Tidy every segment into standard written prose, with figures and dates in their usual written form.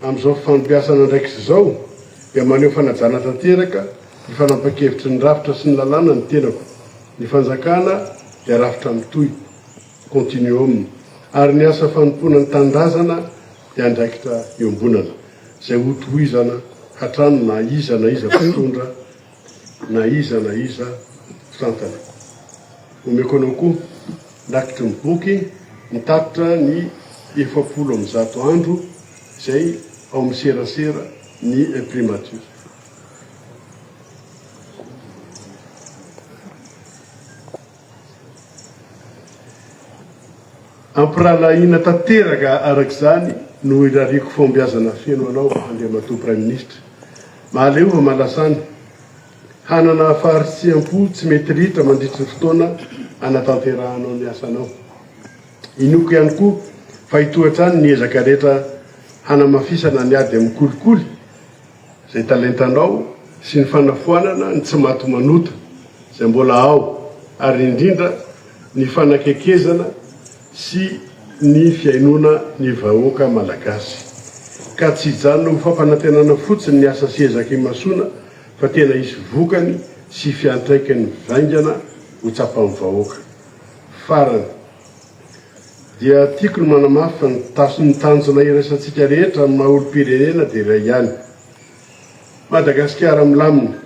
amin'izao fampiasana ndraiky zao dia maneho fanajana tanteraka ny fanapa-kevitry ny rafitra sy ny lalàna ny tenako ny fanjakana dia rafitra mitoy continuum ary ny asa fanompoana ny tanindrazana dia andraikitra iombonana zay hotohizana hatrano na iza fitondra na iza fitantana omeko anao koa ndakitry ny boky mitapitra ny 700 andro zay ao miserasera ny imprimature ampiralahina tanteraka arak'izany no irariko fombiazana feno anao andeha matoa prime ministre mahaleova malasany hanana faharitseam-po tsy mety ritra mandritry fotoana anatanterahanao ny asanao inoko ihany koa fa hitohatrany ny ezaka rehetra hanamafisana ny ady amin'ny kolikoly zay talentanao sy ny fanafoanana ny tsy maty manota zay mbola ao ary indrindra ny fanakekezana sy ny fiainona ny vahoaka malagasy ka tsy hijanona ho fampanantenana fotsiny ny asa sy ezaky masona fa tena isy vokany sy fiantraikany vaingana ho tsapan'ny vahoaka farany dia tiako ny manamafy fa ny tanjona irasantsika rehetra amin'ny maha-olo-pirenena dia iray ihany Madagasikara milamina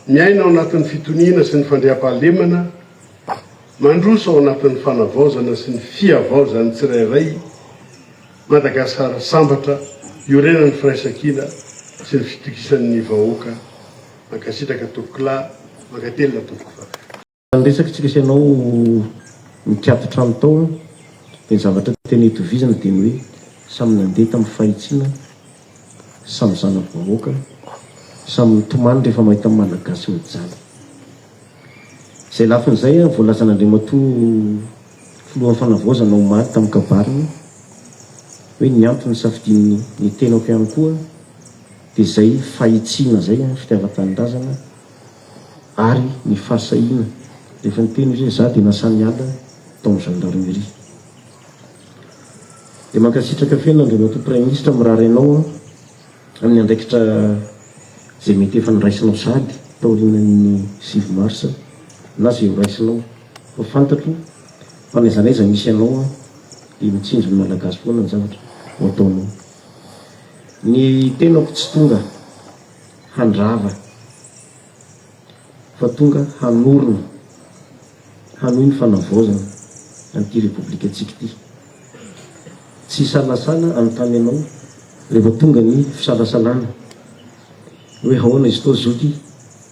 miaina ao anatin'ny fitoniana sy ny fandriam-pahalemana mandroso ao anatin'ny fanavaozana sy ny fiavaozany tsirairay Madagasikara sambatra iorenany firaisan-kina sy ny fitokisan'ny vahoaka mankasitraka tokola mankatelina tokofa resaka tsika isanao mikiatotra amin'ny tao dia ny zavatra tena hitovizana dia ny hoe samy nandeha tamin'ny fahitsiana samy zanaky vahoaka samy mitomany rehefa mahita amin'ny malagasy mijana zay lafin'izay voalazan'Andriamatoa filohan'ny fanavaozana omaly tamin'ny kabariny hoe ny antony safidiny ny tenako ihany koa dia zay fahitsiana zay fitiavan-tanindrazana ary ny fahasahiana rehefa niteny izy hoe za dia nasany ala tao amin'ny gendarmerie dia mankasitraka feno Andriamatoa prime ministre mirary ianao amin'ny andraikitra zay mety efa niraisinao sady taorianany 6 mars na zay ho raisinao fa fantatro fa naizanaiza misy ianao dia mitsinjo ny malagasy foana ny zavatra ho ataonao ny tenako tsy tonga handrava fa tonga hanorona hanohy ny fanavaozana an'ity repoblika antsika ity tsy salasala anontany ianao rehefa tonga ny fisalasalana hoe ahoana izy tao zoky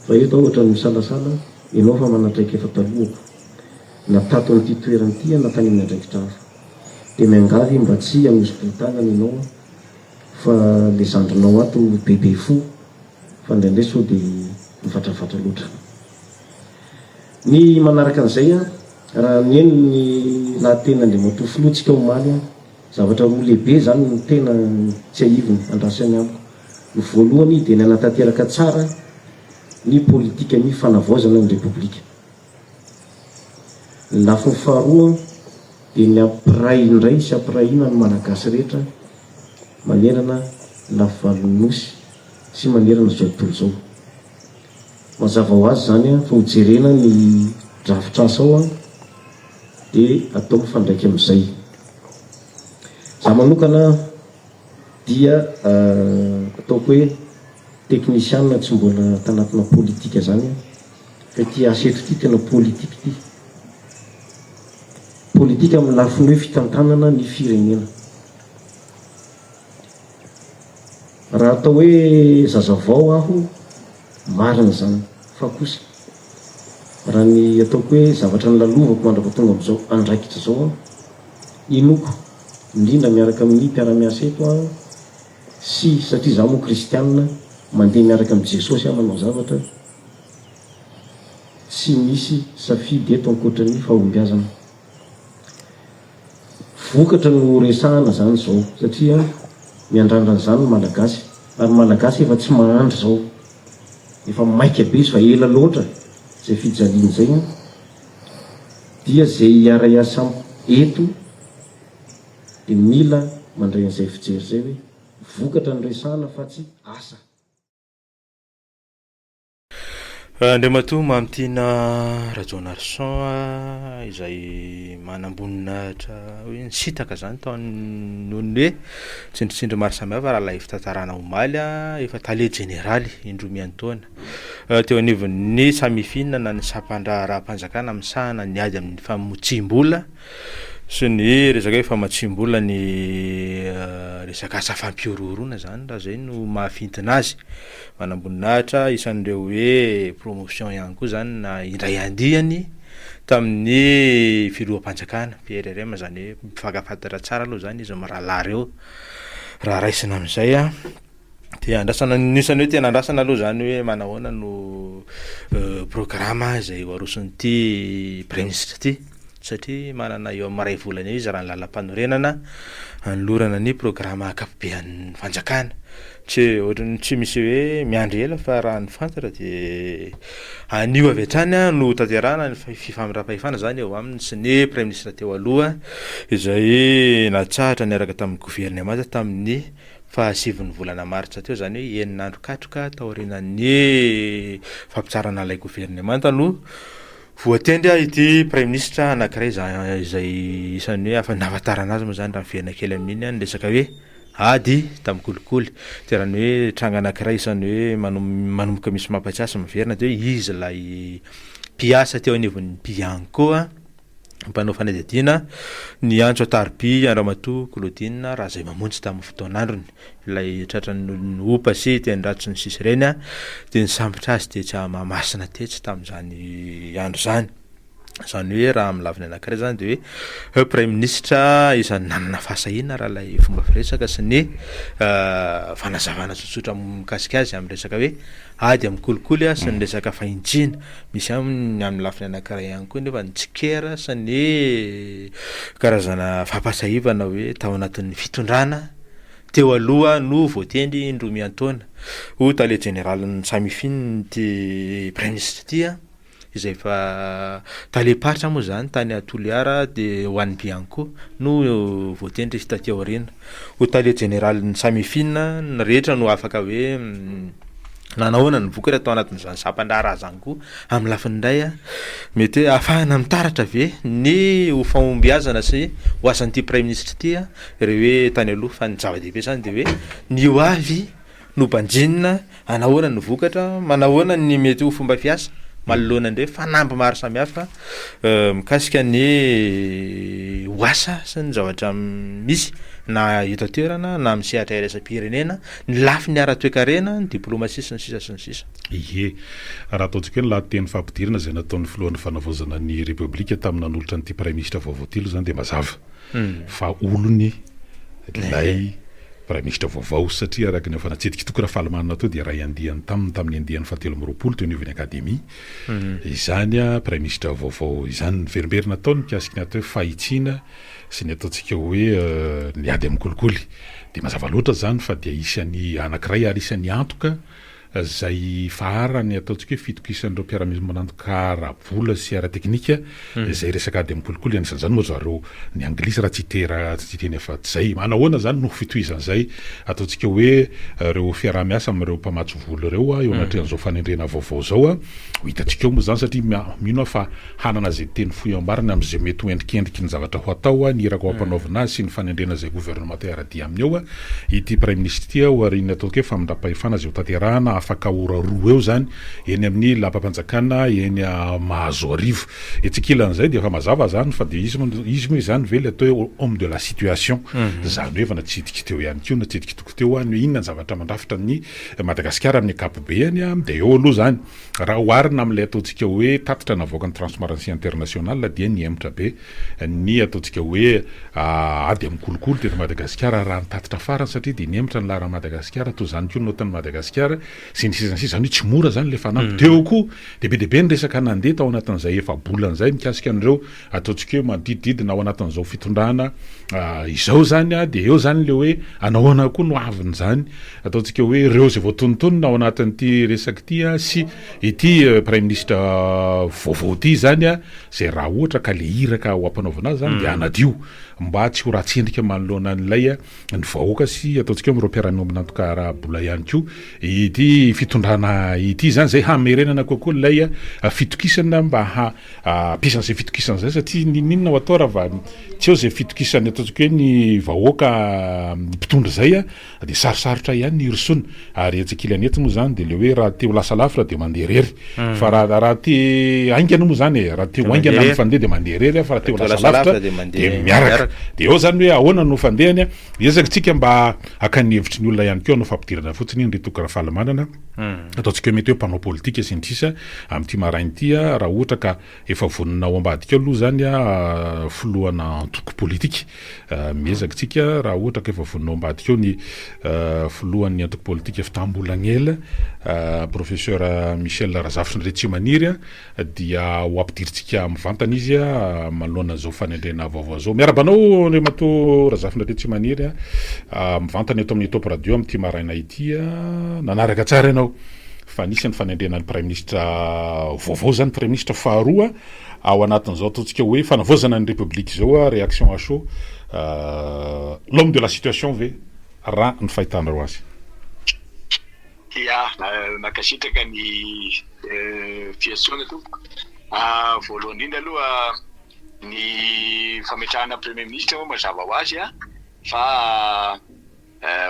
fa eto ohatra ny misalasala ianao fa manatraika efa talohako natato n'ity toeran'ity natany amin'ny andraikitra hafa dia miangavy mba tsy amosopoltanana ianao fa le zandrinao ato bebe fo fa indraindray sao dia mivatrafatra loatra ny manaraka an'izay raha nieny ny lahatena Andriamatoa filohantsika omaly zavatra roa lehibe zany ny tena tsy ahivony andrasany amiko ny voalohany dia ny anatanteraka tsara ny politika ny fanavaozana ny repoblika ny lafiny faharoa dia ny ampiray indray sy ampirahina ny malagasy rehetra manerana lafivalonynosy sy manerana zao tontolo zao mazava ho azy zany fa hojerena ny drafitra asa ao dia atao mifandraiky amin'izay za manokana dia ataoko hoe teknisianina tsy mbola tanatina politika zany fa ty aseto ty tena politika ty politika amin'ny lafiny hoe fitantanana ny firenena raha atao hoe zazavao aho marina zany fa kosa raha ny ataoko hoe zavatra ny lalovako mandrako tonga amin'izao andraikitra zao inoko indrindra miaraka amin'ny mpiara-miasa eto sy satria za moa kristianina mandeha miaraka amin'ny Jesosy manao zavatra sy misy safidy eto ankoatran'ny fahombiazana vokatra no resahana zany zao satria miandrandra zany malagasy ary malagasy efa tsy mahandry zao efa maika be izy fa ela loatra zay fijaliana zay dia zay hiara-iasa eto dia mila mandray an'izay fijery zay hoe vokatra ny resahana fa tsy asa. Andriamatoa mamitiana Rajonarson izay manamboninaitra hoe nisitaka zany tao nohony hoe tsindritsindry maro samihafa raha ilay fitantarana omaly efa tale generaly indromiantaona teo anivon'ny samifina na ny sampandra raha-mpanjakana amin'ny sahana ny ady amin'ny famotsim-bola sy ny resaka hoe famatsim-bola ny resaka asa fampiororona zany raha zay no mahafintina azy manamboninahitra isan'ireo hoe promotion ihany koa zany na indray andihany tamin'ny filohampanjakana PRRM zany hoe mifakafantatra tsara aloha zany izy rahalay reo raha raisina amin'izay dia andrasana nisany hoe tena andrasana aloha zany hoe manahoana no programma izay arosin'ity premier ministre ity satria manana eo maray volana izy raha ny lalam-panorenana anolorana ny programma akapobehan'ny fanjakana tsy ohatrany tsy misy hoe miandry ela fa raha ny fantatra dia anio avy hatrany no tanterahana ny fifamindram-pahefana zany eo aminy sy ny premier ministre teo aloha izay natsahatra niaraka tamin'ny gouvernement tamin'ny fahasiviny volana martsa teo zany hoe enin'andro katroka taorinan'ny fampitsarana ilay gouvernement no voatendry ity premier ministre anankiray izay isan'ny hoe afa-nahafantarana azy moa zany raha miverina kely amin'iny ny resaka hoe ady tamin'ny kolikoly dia raha ny hoe tranga anankiray isan'ny hoe manomboka misy mampatsiasy miverina dia hoe izy lay mpiasa teo anivon'ny Pianco mpanao fanadihadiana ny antso atarby Andramatoa Claudine raha zay mamonjy tamin'ny fotoan'androny ilay tratrany opa sy tendratry ny sisy ireny dia nisambotra azy dia tsy mahamasina tetsy tamin'izany andro zany zany hoe raha milaviny anankiray zany dia hoe premier ministre isan'ny nanana fahasahina raha ilay fomba firesaka sy ny fanazavana tsotsotra mikasika azy amin'ny resaka hoe ady amin'ny kolikoly sy ny resaka fahintsina misy amin'ny lafiny anankiray ihany koa nefa ny tsikera sy ny karazana fampasahivana hoe tao anatin'ny fitondrana teo aloha no voatendry indromiantaona ho tale generaly samifiny ty premier ministre ty izay fa taleparitra moa zany tany Toliara dia ho an'ny Bianco no voatendry taty aoriana ho tale generaly samifina ny rehetra no afaka hoe nanahoana ny vokatra tao anatin'izany sampandra zany koa amin'ny lafiny indray mety hoe ahafahana mitaratra ve ny ho fahombiazana sy ho asan'ity premier ministre ty ireo hoe tany aloha fa ny zava-dehibe zany dia hoe ny ho avy no banjinina anahoana ny vokatra manahoana ny mety ho fomba fiasa manoloana indray fanamby maro samihafa mikasika ny oasa sy ny zavatra misy na eto toerana na amin'ny sehatra iraisam-pirenena ny lafiny ara-toekarena ny diplomasia sy ny sisa sy ny sisa. Ie raha ataontsika hoe ny lahateny fampidirana izay nataon'ny filohan'ny fanavaozana ny repoblika tamin'ny nanolotra n'ity premier ministre vaovaotilo zany dia mazava fa olony lay premier ministre vaovao satria araka ny efa natsedika tokoa raha fahalamanana tao dia raha andihany tamin'ny andihan'ny fahatelo amby roapolo teo anivon'ny akademia izany premier ministre vaovao izany niverimberina ataony mikasika ny atao hoe fahitsiana sy ny ataontsika hoe ny ady amin'ny kolikoly dia mazava loatra zany fa dia isan'ny anankiray ary isan'ny antoka zay faharany ataontsika hoe fitokisan'ireo mpiara-misy manantoka ara-bola sy ara-teknika izay resaka ady amin'ny kolikoly anisan'izany moa zareo ny anglisy raha tsy teny efa zay manahoana zany no fitohizan'izay ataontsika hoe reo fiaraha-miasa amin'ireo mpamatsy vola ireo eo anatrehan'izao fanendrena vaovao zao ho hitantsika eo moa zany satria mino fa hanana zay teny foiambarana amin'izay mety ho endrikendriky ny zavatra ho atao ny iraka ho ampanaovina azy sy ny fanendrena zay gouvernement aradia amin'ny eo ity premier ministre ty aoriana ataontsika hoe famindram-pahefana zay ho tanterahana afaka ora roa eo zany eny amin'ny lapam-panjakana eny mahazo arivo etsik'ilan'izay dia efa mazava zany fa dia izy moa izany ve le atao hoe homme de la situation zany hoe efa natsidika teo ihany koa natsidika toko teo any hoe inona ny zavatra mandrafitra ny Madagasikara amin'ny akapobeany dia eo aloha zany raha oharina amin'ilay ataontsika hoe tatitra navoaka ny transparency international dia niemitra be ny ataontsika hoe ady amin'ny kolikoly teto Madagasikara raha nitatitra farany satria dia niemitra ny lara Madagasikara toy zany koa notan'ny Madagasikara sy ny sisa zany hoe tsy mora zany le fanampy teo koa dehibe ny resaka nandeha tao anatin'izay efa bolan'izay mikasika an'ireo ataontsika hoe manodidididina ao anatin'izao fitondrana izao zany a de eo zany le hoe anaoana koa no aviny zany ataontsika hoe ireo zay voatonontonona ao anatin'ity resaky ty a sy ity prime ministre vaovao ty zany a zay raha ohatra ka le iraka ho ampanaovana azy zany de anadio mba tsy ho ratsendrika manoloana an'ilay ny vahoaka sy ataontsika hoe miropiaranombina antoka raha-bola ihany ko ity fitondrana ity zany zay hamerenana kokoa lay fitokisana mba ampisan'izay fitokisana zay satria ninona ho atao raha va tsy eo zay fitokisany ataontsika hoe ny vahoaka mpitondra zay a de sarosarotra ihany ny irsona ary etsikilany ety moa zany de le hoe raha te ho lasa lafira de mandeha rery fa raha te aingana moa zany raha te ho aingana ny fandeha de mandeha rery fa raha te ho lasa lafitra de miaraka de eo zany hoe ahoana no fandehany ezaka tsika mba akany hevitry ny olona ihany keo no fampidirana fotsiny ny retokana fahalamanana ataontsika hoe mety hoe mpanao politika sy ny sisa amin'ity marainy ity raha ohatra ka efa vonina ao ambadika aloha zany filohana antoko politika miezaka tsika raha ohatra ka efa vonina ao ambadika eo ny filohan'ny antoko politika fitambolagna professeur Michel Razafy ndre tsy maniry dia ho ampidiritsika mivantana izy manoloana zao fanendrena vaovao zao miarabanao le mato Razafy ndre tsy maniry mivantana eto amin'ny top radio amin'ity maraina ity nanaraka tsara ianao fa nisy ny fanendrena ny prime ministre vaovao zany prime ministre faharoa ao anatin'izao ataontsika hoe fanavozana ny république zao réaction à chaud l'homme de la situation ve raha ny fahitanareo azy makasitraka ny fiasoana tompoko voalohany indrindra aloha ny fametrahana premier ministre moa mazava ho azy fa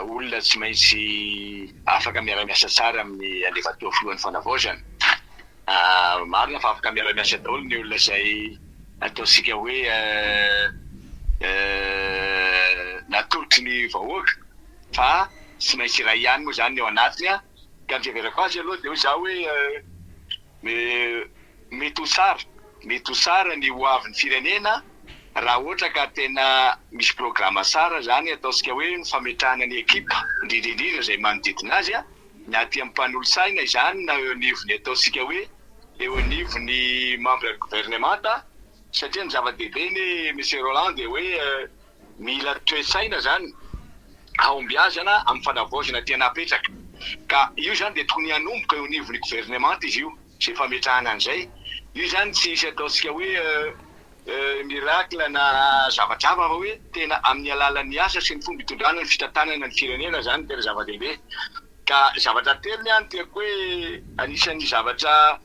olona tsy maintsy afaka miara-miasa tsara amin'ny alefa-toa filohan'ny fanavozana marina fa afaka miara-miasa daholo ny olona zay ataontsika hoe natolotry ny vahoaka fa tsy maintsy iray ihany moa zany eo anatiny ka miveverako azy aloha de hoe za hoe mety ho tsara ny hoavin'ny firenena raha ohatra ka tena misy programa tsara zany ataontsika hoe ny fametrahana ny ekipa indrindrindrindra zay manodidina azy ny aty amin'ny mpanolotsaina izany na eo anivony ataontsika hoe eo anivony membre gouvernemanta satria ny zava-dehibe ny monsieur Roland de hoe mila toe-tsaina zany aombiazana amin'ny fanavozana tena apetraka ka io zany de tokony hanomboka eo anivony gouvernemanta izy io zay fametrahana an'izay io zany tsy isy ataontsika hoe miracle na zava-drava fa hoe tena amin'ny alalan'ny asa sy ny fomba hitondrana ny fitantanana ny firenena zany tena zava-dehibe ka zavatra telony any tiako hoe anisan'ny zavatra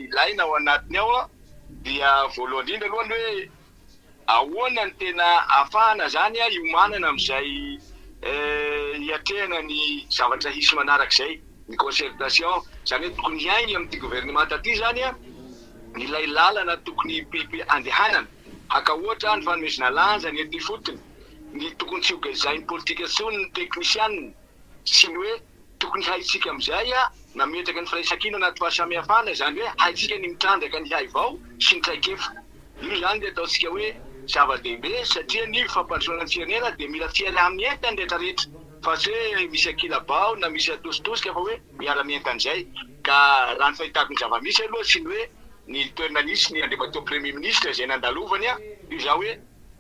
ilaina ao anatiny ao dia voalohany indrindra aloha ny hoe ahoana ny tena ahafahana zany iomanana amin'izay hiatrehana ny zavatra hisy manarak'izay ny concertation zany hoe tokony hiainy amin'ity gouvernemanta ty zany nilay lalana tokony andehanana aka ohatra ny fanomezana lanja ny ety fotony ny tokony tsy hogazainy politika tsony ny teknisianiny sy ny hoe tokony haitsika amin'izay nametraka ny firaisakina anaty fahasamihafana zany hoe haitsika ny mitrandraka ny hay vao sy ny traikefa io zany de ataontsika hoe zava-dehibe satria ny fampandrosoana ny firenena de mila fiala amin'ny entany rehetrarehetra fa tsy hoe misy akilabao na misy atositosika fa hoe miara-mientana izay ka raha ny fahitako ny zava-misy aloha sy ny hoe ny toerana nisy ny andriamatao premier ministre zay nandalovany io za hoe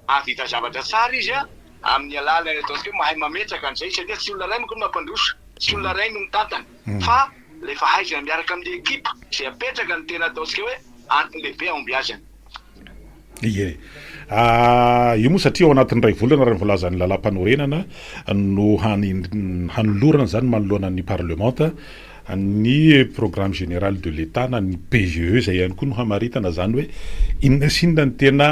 avita zavatra tsara izy amin'ny alalany ataontsika hoe mahay mametraka an'izay satria tsy olona ray manko no mampandroso tsy olona ray no mitantana fa lefa haizana miaraka amin'ny ekipa zay apetraka ny tena ataontsika hoe antony lehibe aombiazana ie io moa satria ao anatin'ny ray volana raha volazany lalam-panorenana no hanolorana zany manoloana ny parlementa ny programme général de l'état na ny PGE zay ihany koa no hamaritana zany hoe inona sy inona ny tena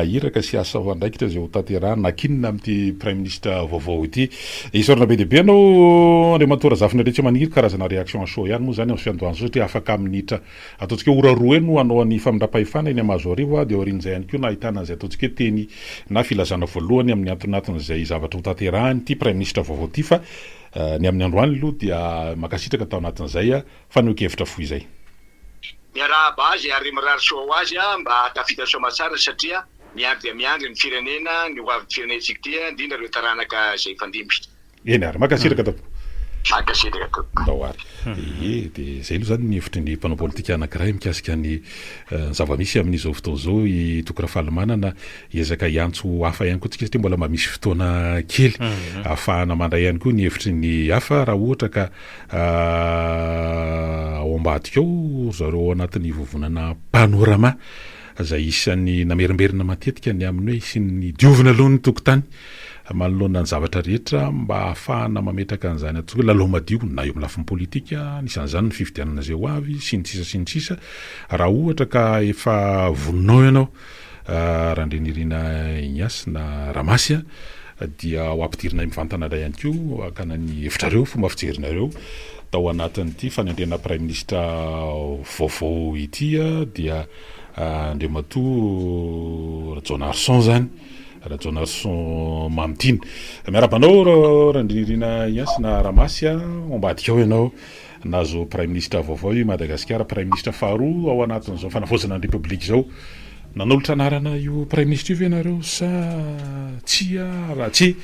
iraka sy asa ho andraikitra zay ho tanterahana nakinina amin'ity prime ministre vaovao ity isorana be dehibe anao andriamantora zafina rehetra maniry karazana réaction à chaud ihany moa zany amin'ny fiandohana satria afaka aminitra ataontsika hoe ora roa eny no anao ny famindram-pahefana eny amazo arivo de orin'izay ihany koa na ahitana zay ataontsika hoe teny na filazana voalohany amin'ny antonatony zay zavatra ho tanterahany ity prime ministre vaovao ity fa ny amin'ny androany aloha dia makasitraka tao anatin'izay faneho-kevitra foy izay miarahaba azy ary mirary soa ho azy mba tafita soamatsara satria miandry miandry ny firenena ny hoavin'ny firenentsika ty indrindra ireo taranaka zay fandimby eny ary makasiraka tampo magasetra daoary dia zay aloha zany ny hevitry ny mpanao politika anankiray mikasika ny zava-misy amin'izao fotoana zao i tokora-fahalomanana ezaka iantso hafa ihany koa tsika satria mbola mba misy fotoana kely ahafahana mandray ihany koa ny hevitry ny hafa raha ohatra ka ao ambadika ao zareo anatin'ny vovonana panorama zay isan'ny namerimberina matetika ny amin'ny hoe isin'ny diovina aloha ny tokotany manoloana ny zavatra rehetra mba ahafahana mametraka an'izany atsoa lalao madio na eo amin'ny lafiny politika nisan'izany ny fividianana zay ho avy sy ny sisa raha ohatra ka efa voninao ianao Randrenirina Ignace na Ramasy dia ho ampidirina mivantana indray ihany koa akana ny hevitrareo fomba fijerinareo tao anatin'ity fanendrena Prime Ministre vaovao ity dia Andriamatoa Rajon Arson zany Rajon Arson Mamitiny miarabanao Randrenirina Ignace na Ramasy ombadika ao ianao nazo Prime Ministre vaovao i Madagasikara Prime Ministre faharoa ao anatin'izao fanavozana ny République zao nanolotra anarana io Prime Ministre io ianareo sa tsy raha tsy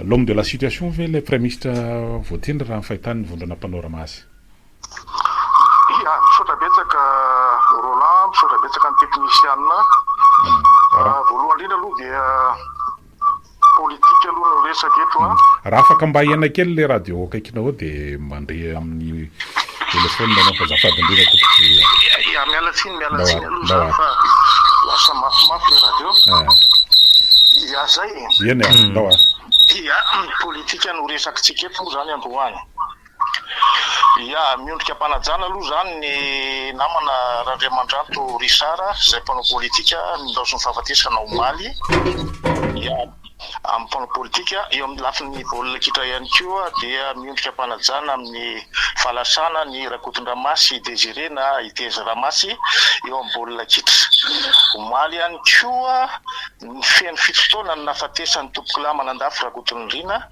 l'homme de la situation ve le Prime Ministre voateny raha fahitany vondrona mpanao Ramasy misaotra betsaka Roland misaotra betsaka ny technicienne voalohany indrindra aloha dia politika aloha no resaka eto raha afaka mba hiana kely le radio akaikinao dia mandre amin'ny telefôny nanao fazafady indrindra tompoko mialatsiny aloha zany fa lasa mafimafy le radio zay eny ndao dia politika no resakitsika eto moa zany androany miondrika mpanajana aloha zany ny namana Randriamandrato Richard zay mpanao politika mindaosy fahafatesana omaly amin'ny mpanao politika eo amin'ny lafin'ny baolina kitra ihany koa dia miondrika mpanajana amin'ny fahalasana ny Rakotondramasy Désiré na Iteza Ramasy eo amin'ny baolina kitra omaly ihany koa ny feno fitotoana ny nafatesany tompoko lamana andafy Rakotondrina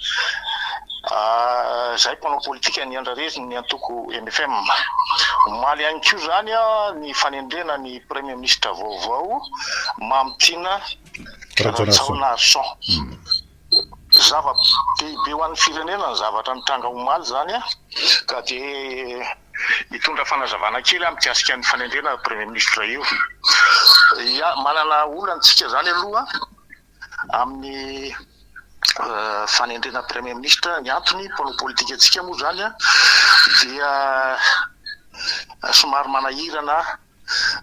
zay mpanao politika ny andrareziny ny antoko MFM omaly ihany koa zany ny fanendrena ny Premier Ministre vaovao Mamitiny Rajon Arson zava-dehibe ho an'ny firenena ny zavatra mitranga omaly zany ka dia mitondra fanazavana kely mikasika ny fanendrena Premier Ministre io manana olantsika zany aloha amin'ny fanendrena Premier Ministre ny antony mpanao politika atsika moa zany dia somary manahirana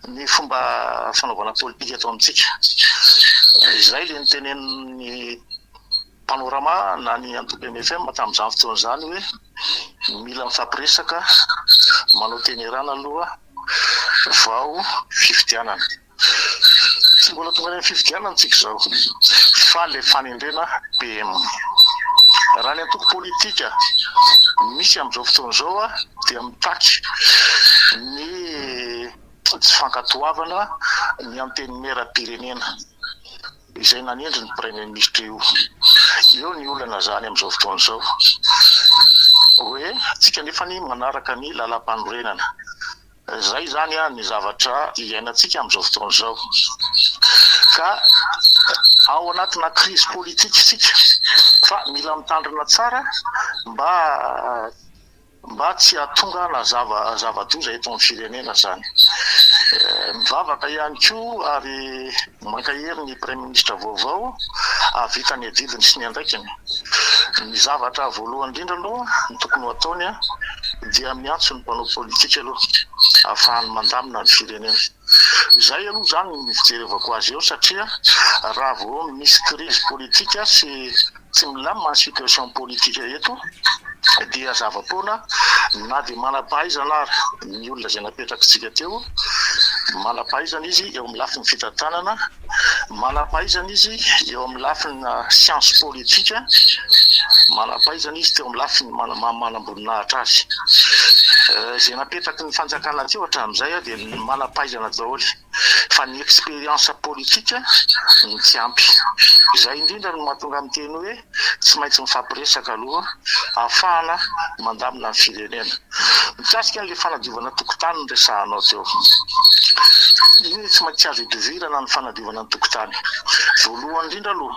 ny fomba fanaovana politika atao amintsika izay le nitenen'ny panorama na ny antoko MFM tamin'izany fotoana zany hoe mila mifampiresaka manao tenerana aloha vao fifidianana tsy mbola tonga ny fifidianana antsika zao fa le fanendrena PM raha ny antoko politika misy amin'izao fotoana zao dia mitaky ny tsy fankatoavana ny anteny mera-pirenena izay nanendry ny Premier Ministre io ny olana zany amin'izao fotoana zao hoe tsika nefa ny manaraka ny lalam-panorenana zay zany ny zavatra iainantsika amin'izao fotoana zao ka ao anatina crise politique sika fa mila mitandrina tsara mba tsy hahatonga na zava-doza eto amin'ny firenena zany mivavaka ihany koa ary mankahery ny Premier Ministre vaovao avita ny adidiny sy ny andaikiny ny zavatra voalohany indrindra aloha ny tokony ho ataony dia miantso ny mpanao politika aloha ahafahany mandamina ny firenena zay aloha zany ny fijerevako azy eo satria raha vao misy crise politika sy tsy milamina ny situation politika eto dia zava-pona na dia manam-pahaizana ary ny olona zay napetrakintsika teo manam-pahaizana izy eo amin'ny lafiny fitantanana manam-pahaizana izy eo amin'ny lafiny science politika manam-pahaizana izy teo amin'ny lafiny manam-boninahitra azy zay napetraky ny fanjakana teo hatramin'izay dia manam-pahaizana daholo fa ny expérience politika ny tsy ampy izay indrindra no mahatonga amin'ny teny hoe tsy maintsy mifampiresaka aloha ahafahana mandamina ny firenena mikasika n'le fanadiovana tokotany ny resahanao teo iny tsy maintsy azo idivirana ny fanadiovana ny tokotany voalohany indrindra aloha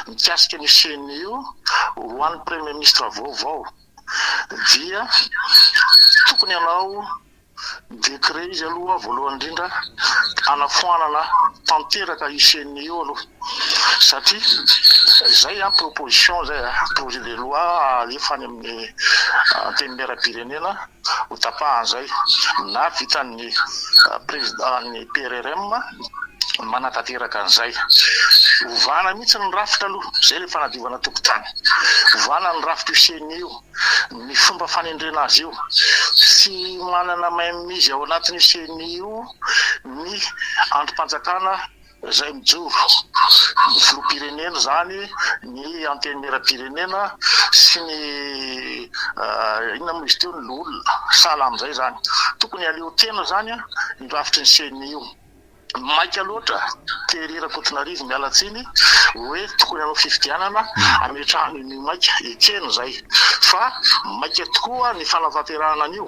mikasika ny chaîne io ho an'ny Premier Ministre vaovao dia tokony anao décret izy aloha voalohany indrindra anafoanana tanteraka isen'ny io aloha satria zay proposition zay projet de loi alefa any amin'ny antenimieram-pirenena ho tapahan'izay na vitan'ny président-ny PRRM manatanteraka an'izay ovana mihitsy ny rafitra aloha zay le fanadiovana tokotany ovana ny rafitra isen'ny io ny fomba fanendrena azy io sy manana maimizy ao anatin'ny isen'ny io ny androm-panjakana zay mijoro ny filoham-pirenena zany ny antenimieram-pirenena sy ny inona moa izy teo ny olona sahala am'izay zany tokony aleo tena zany ny rafitry ny isen'ny io maika loatra teririra Cotonarivo mialatsiny hoe tokony anao fifidianana ametrahany ny maika ekeny zay fa maika tokoa ny fanatanterahana an'io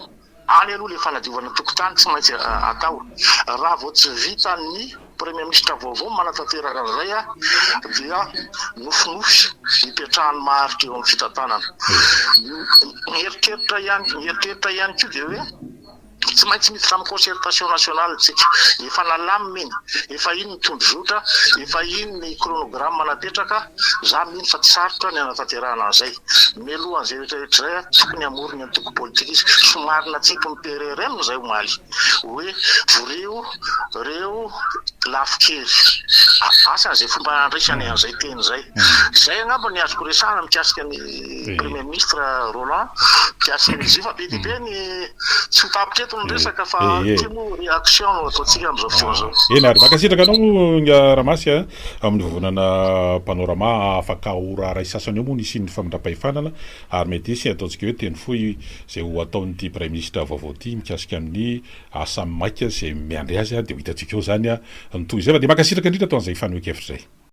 any aloha le fanadiovana tokotany tsy maintsy atao raha vao tsy vita ny premier ministre vaovao manatanteraka an'izay dia nofinofy hipetrahany maharitra eo amin'ny fitantanana mieritreritra ihany koa dia hoe tsy maintsy misy amin'ny concertation nationale tsika efa nalamina iny efa iny ny tondrozotra efa iny ny chronogramme napetraka za mino fa tsy sarotra ny anatanterahana an'izay mialohan'izay rehetrarehetra zay tokony amorony antoko politika izy somarina tsika ny PRRM zay omaly hoe reo lafikely asan'izay fomba andraisany an'izay teny zay angamba ny azoko resahana mikasika ny premier ministre Roland mikasika n'izy io fa be dia be ny tsy hotapitra eto ny resaka fa timo réaction no ataontsika amin'izao fotoana zao eny ary makasitraka anao nga ramasy amin'ny vovonana panorama afaka ora sasany eo moa nisy ny famindrapahifanana ary mety isy ataontsika hoe teny fohy zay ho ataon'ity premier ministre vaovao ty mikasika amin'ny asa maika zay miandry azy dia ho hitantsika eo zany ny toy zay fa dia makasitraka indrindra ataon'izay fanoek hevitra zay